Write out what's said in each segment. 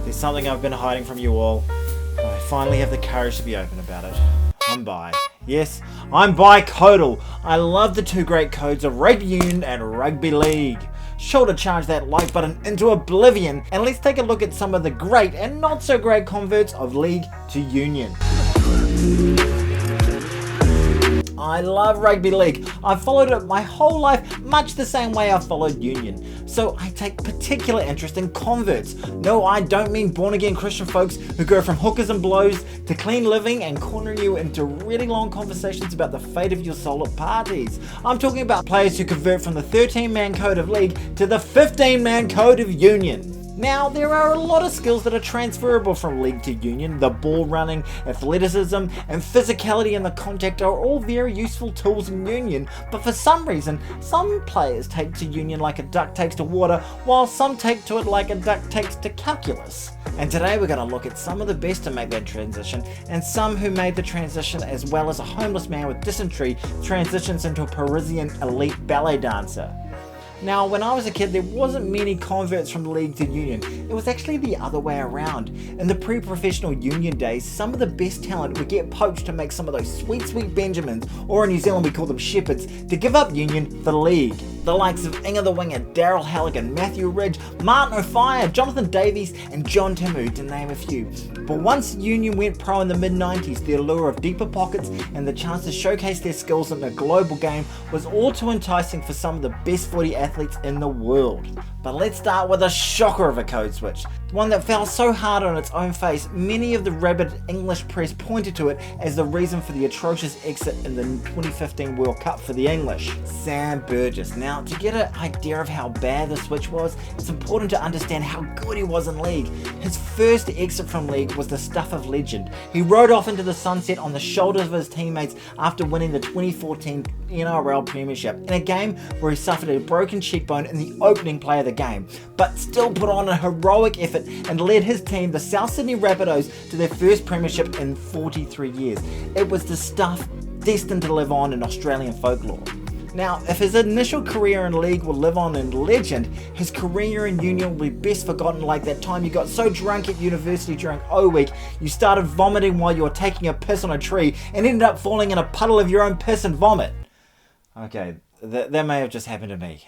There's something I've been hiding from you all, but I finally have the courage to be open about it. I'm bi. Yes, I'm bi-codal. I love the two great codes of rugby union and rugby league. Sure to charge that like button into oblivion, and let's take a look at some of the great and not so great converts of league to union. I love rugby league. I've followed it my whole life, much the same way I've followed union. So I take particular interest in converts. No, I don't mean born again Christian folks who go from hookers and blows to clean living and cornering you into really long conversations about the fate of your soul at parties. I'm talking about players who convert from the 13-man code of league to the 15-man code of union. Now, there are a lot of skills that are transferable from league to union. The ball running, athleticism, and physicality in the contact are all very useful tools in union, but for some reason, some players take to union like a duck takes to water, while some take to it like a duck takes to calculus. And today we're going to look at some of the best to make that transition, and some who made the transition as well as a homeless man with dysentery transitions into a Parisian elite ballet dancer. Now, when I was a kid, there wasn't many converts from league to union. It was actually the other way around. In the pre-professional union days, some of the best talent would get poached to make some of those sweet Benjamins, or in New Zealand we call them shepherds, to give up union for league. The likes of Inga the Winger, Daryl Halligan, Matthew Ridge, Martin O'Fire, Jonathan Davies, and John Timu, to name a few. But once union went pro in the mid-90s, the allure of deeper pockets and the chance to showcase their skills in a global game was all too enticing for some of the best footy athletes in the world. But let's start with a shocker of a code switch. One that fell so hard on its own face, many of the rabid English press pointed to it as the reason for the atrocious exit in the 2015 World Cup for the English. Sam Burgess. Now, to get an idea of how bad the switch was, it's important to understand how good he was in league. His first exit from league was the stuff of legend. He rode off into the sunset on the shoulders of his teammates after winning the 2014 NRL Premiership in a game where he suffered a broken cheekbone in the opening play of the game, but still put on a heroic effort and led his team, the South Sydney Rabbitohs, to their first premiership in 43 years. It was the stuff destined to live on in Australian folklore. Now, if his initial career in league will live on in legend, his career in union will be best forgotten like that time you got so drunk at university during O Week you started vomiting while you were taking a piss on a tree and ended up falling in a puddle of your own piss and vomit. Okay, that may have just happened to me.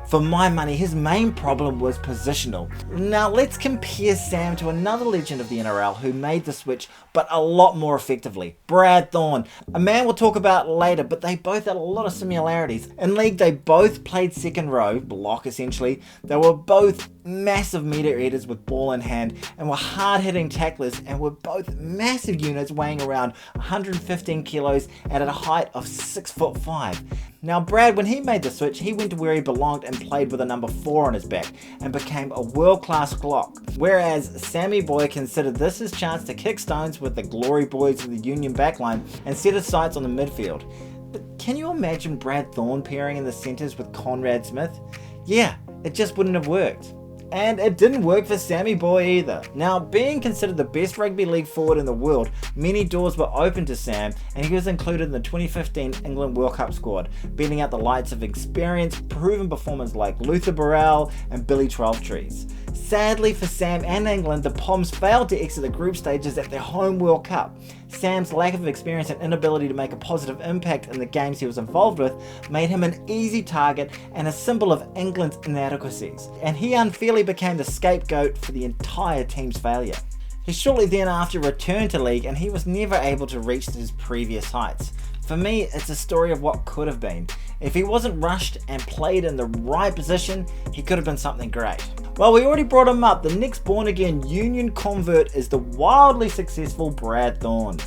For my money, his main problem was positional. Now let's compare Sam to another legend of the NRL who made the switch, but a lot more effectively. Brad Thorn, a man we'll talk about later, but they both had a lot of similarities. In league, they both played second row, block essentially. They were both massive meter eaters with ball in hand and were hard-hitting tacklers, and were both massive units weighing around 115 kilos and at a height of 6'5". Now Brad, when he made the switch, he went to where he belonged and played with a number 4 on his back and became a world-class glock, whereas Sammy Boy considered this his chance to kick stones with the glory boys of the Union backline and set his sights on the midfield. But can you imagine Brad Thorn pairing in the centres with Conrad Smith? Yeah, it just wouldn't have worked. And it didn't work for Sammy Boy either. Now, being considered the best rugby league forward in the world, many doors were open to Sam, and he was included in the 2015 England World Cup squad, beating out the likes of experienced, proven performers like Luther Burrell and Billy Twelvetrees. Sadly for Sam and England, the Poms failed to exit the group stages at their home World Cup. Sam's lack of experience and inability to make a positive impact in the games he was involved with made him an easy target and a symbol of England's inadequacies, and he unfairly became the scapegoat for the entire team's failure. He shortly thereafter returned to league, and he was never able to reach his previous heights. For me, it's a story of what could have been. If he wasn't rushed and played in the right position, he could have been something great. Well, we already brought him up. The next born-again union convert is the wildly successful Brad Thorn.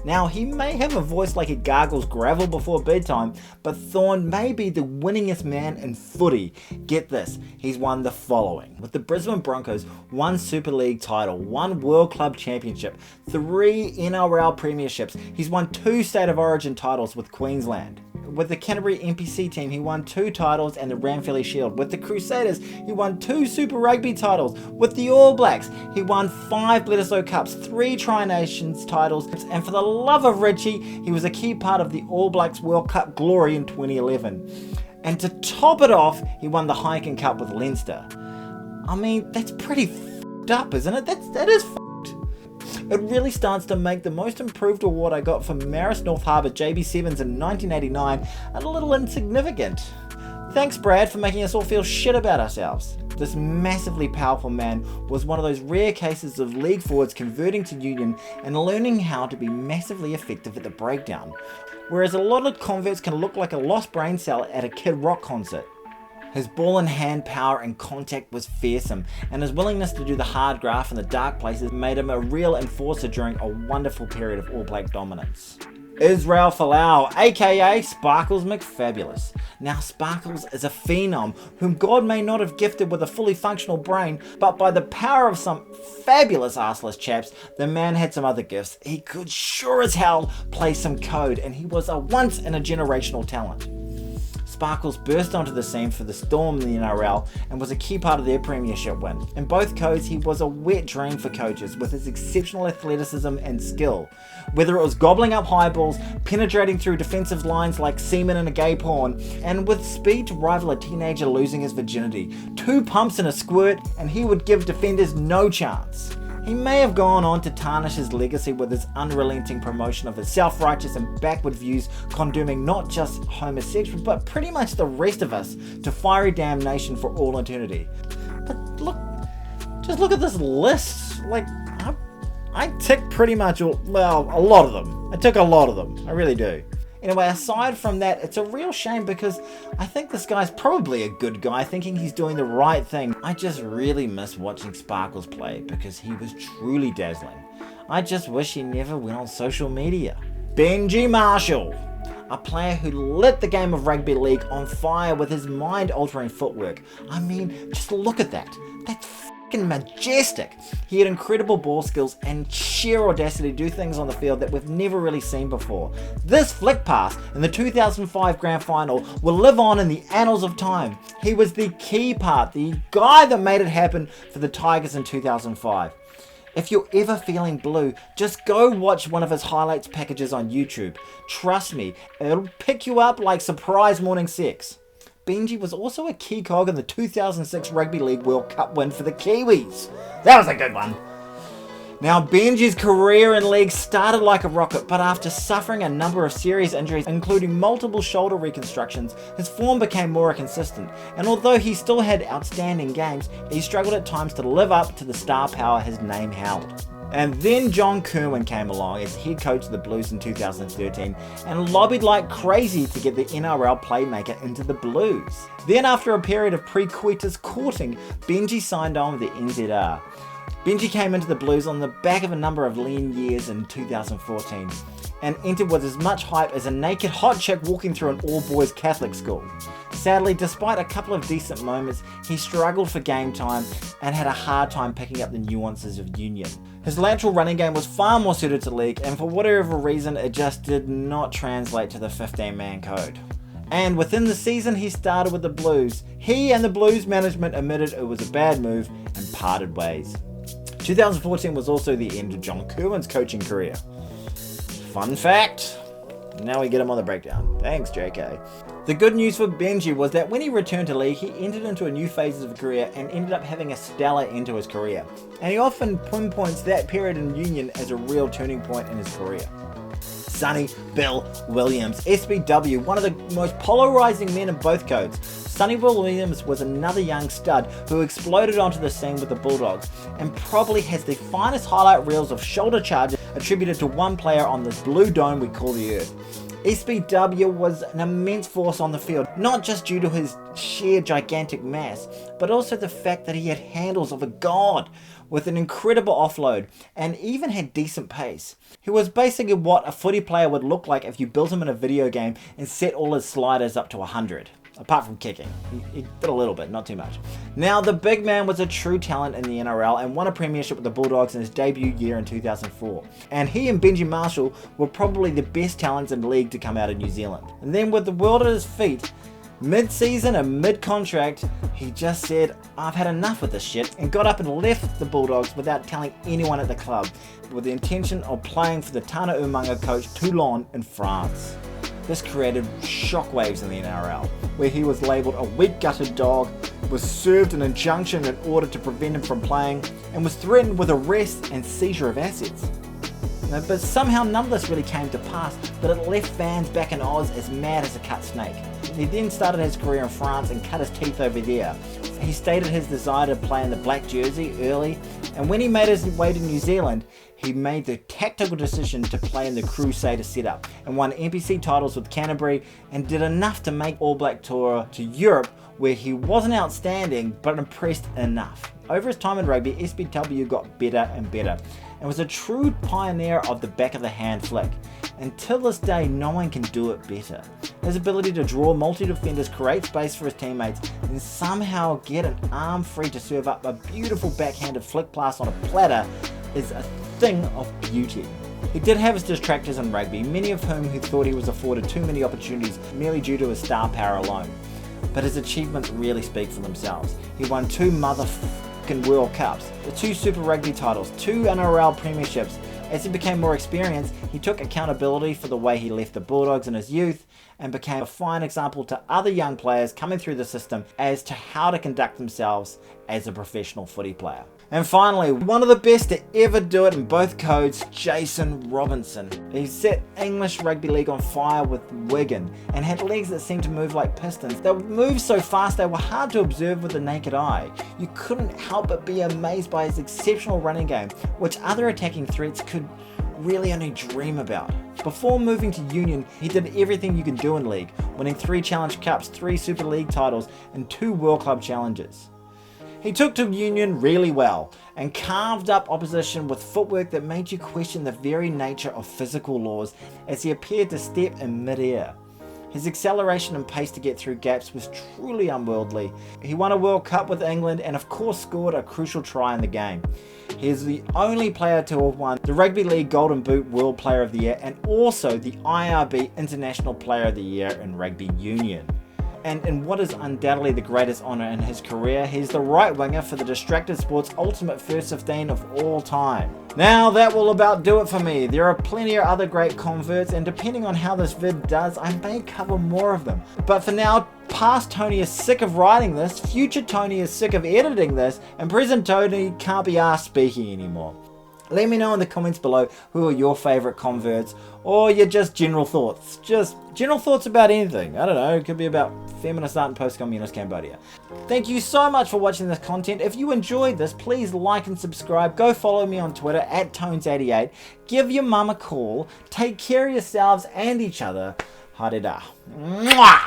Now, he may have a voice like he gargles gravel before bedtime, but Thorn may be the winningest man in footy. Get this, he's won the following. With the Brisbane Broncos, 1 Super League title, 1 World Club Championship, 3 NRL Premierships. He's won 2 State of Origin titles with Queensland. With the Canterbury NPC team, he won 2 titles and the Ranfurly Shield. With the Crusaders, he won 2 Super Rugby titles. With the All Blacks, he won 5 Bledisloe Cups, 3 Tri-Nations titles, and for the love of Richie, he was a key part of the All Blacks World Cup glory in 2011. And to top it off, he won the Heineken Cup with Leinster. I mean, that's pretty up, isn't it? That is It really starts to make the most improved award I got for Marist North Harbour JB Sevens in 1989 a little insignificant. Thanks, Brad, for making us all feel shit about ourselves. This massively powerful man was one of those rare cases of league forwards converting to Union and learning how to be massively effective at the breakdown, whereas a lot of converts can look like a lost brain cell at a Kid Rock concert. His ball in hand power and contact was fearsome, and his willingness to do the hard graft in the dark places made him a real enforcer during a wonderful period of All Black dominance. Israel Folau, aka Sparkles McFabulous. Now Sparkles is a phenom whom God may not have gifted with a fully functional brain, but by the power of some fabulous arseless chaps, the man had some other gifts. He could sure as hell play some code, and he was a once in a generational talent. Sparkles burst onto the scene for the Storm in the NRL and was a key part of their premiership win. In both codes, he was a wet dream for coaches with his exceptional athleticism and skill. Whether it was gobbling up high balls, penetrating through defensive lines like semen in a gay porn, and with speed to rival a teenager losing his virginity. 2 pumps and a squirt, and he would give defenders no chance. He may have gone on to tarnish his legacy with his unrelenting promotion of his self-righteous and backward views, condemning not just homosexuals, but pretty much the rest of us to fiery damnation for all eternity. But look, just look at this list. Like, I tick pretty much all, well, a lot of them. I took a lot of them. I really do. Anyway, aside from that, it's a real shame because I think this guy's probably a good guy thinking he's doing the right thing. I just really miss watching Sparkles play because he was truly dazzling. I just wish he never went on social media. Benji Marshall, a player who lit the game of rugby league on fire with his mind-altering footwork. I mean, just look at that. That's majestic. He had incredible ball skills and sheer audacity to do things on the field that we've never really seen before. This flick pass in the 2005 Grand Final will live on in the annals of time. He was the key part, the guy that made it happen for the Tigers in 2005. If you're ever feeling blue, just go watch one of his highlights packages on YouTube. Trust me, it'll pick you up like surprise morning sex. Benji was also a key cog in the 2006 Rugby League World Cup win for the Kiwis. That was a good one. Now, Benji's career in league started like a rocket, but after suffering a number of serious injuries, including multiple shoulder reconstructions, his form became more consistent. And although he still had outstanding games, he struggled at times to live up to the star power his name held. And then John Kerwin came along as head coach of the Blues in 2013 and lobbied like crazy to get the NRL playmaker into the Blues. Then after a period of pre-coitus courting, Benji signed on with the NZR. Benji came into the Blues on the back of a number of lean years in 2014 and entered with as much hype as a naked hot chick walking through an all-boys Catholic school. Sadly, despite a couple of decent moments, he struggled for game time and had a hard time picking up the nuances of Union. His lateral running game was far more suited to league, and for whatever reason, it just did not translate to the 15-man code. And within the season he started with the Blues, he and the Blues management admitted it was a bad move and parted ways. 2014 was also the end of John Kerwin's coaching career. Fun fact! Now we get him on the breakdown. Thanks, JK. The good news for Benji was that when he returned to league, he entered into a new phase of a career and ended up having a stellar end to his career. And he often pinpoints that period in Union as a real turning point in his career. Sonny Bill Williams, SBW, one of the most polarizing men in both codes. Sonny Bill Williams was another young stud who exploded onto the scene with the Bulldogs and probably has the finest highlight reels of shoulder charges attributed to one player on this blue dome we call the Earth. SBW was an immense force on the field, not just due to his sheer gigantic mass, but also the fact that he had handles of a god with an incredible offload and even had decent pace. He was basically what a footy player would look like if you built him in a video game and set all his sliders up to 100. Apart from kicking. He did a little bit, not too much. Now, the big man was a true talent in the NRL and won a premiership with the Bulldogs in his debut year in 2004. And he and Benji Marshall were probably the best talents in the league to come out of New Zealand. And then with the world at his feet, mid-season and mid-contract, he just said, I've had enough of this shit, and got up and left the Bulldogs without telling anyone at the club, with the intention of playing for the Tana Umaga coach Toulon in France. This created shockwaves in the NRL, where he was labelled a weak-gutted dog, was served an injunction in order to prevent him from playing, and was threatened with arrest and seizure of assets. But somehow none of this really came to pass, but it left fans back in Oz as mad as a cut snake. He then started his career in France and cut his teeth over there. He stated his desire to play in the black jersey early, and when he made his way to New Zealand, he made the tactical decision to play in the Crusader setup and won NPC titles with Canterbury and did enough to make All Black tour to Europe, where he wasn't outstanding but impressed enough. Over his time in rugby, SBW got better and better and was a true pioneer of the back of the hand flick. Until this day, no one can do it better. His ability to draw multi-defenders, create space for his teammates, and somehow get an arm free to serve up a beautiful backhanded flick pass on a platter is a thing of beauty. He did have his detractors in rugby, many of whom who thought he was afforded too many opportunities merely due to his star power alone. But his achievements really speak for themselves. He won 2 motherfucking World Cups, the 2 Super Rugby titles, 2 NRL premierships. As he became more experienced, he took accountability for the way he left the Bulldogs in his youth and became a fine example to other young players coming through the system as to how to conduct themselves as a professional footy player. And finally, one of the best to ever do it in both codes, Jason Robinson. He set English Rugby League on fire with Wigan and had legs that seemed to move like pistons. They moved so fast they were hard to observe with the naked eye. You couldn't help but be amazed by his exceptional running game, which other attacking threats could really only dream about. Before moving to Union, he did everything you can do in league, winning 3 Challenge Cups, 3 Super League titles and 2 World Club challenges. He took to Union really well and carved up opposition with footwork that made you question the very nature of physical laws as he appeared to step in mid-air. His acceleration and pace to get through gaps was truly unworldly. He won a World Cup with England and of course scored a crucial try in the game. He is the only player to have won the Rugby League Golden Boot World Player of the Year and also the IRB International Player of the Year in Rugby Union. And in what is undoubtedly the greatest honour in his career, he's the right winger for the Distracted Sports Ultimate First 15 of all time. Now that will about do it for me. There are plenty of other great converts, and depending on how this vid does, I may cover more of them. But for now, past Tony is sick of writing this, future Tony is sick of editing this, and present Tony can't be asked speaking anymore. Let me know in the comments below who are your favourite converts, or your just general thoughts. Just general thoughts about anything. I don't know, it could be about feminist art in post-communist Cambodia. Thank you so much for watching this content. If you enjoyed this, please like and subscribe. Go follow me on Twitter @Tones88. Give your mum a call. Take care of yourselves and each other. Harida. Mwah!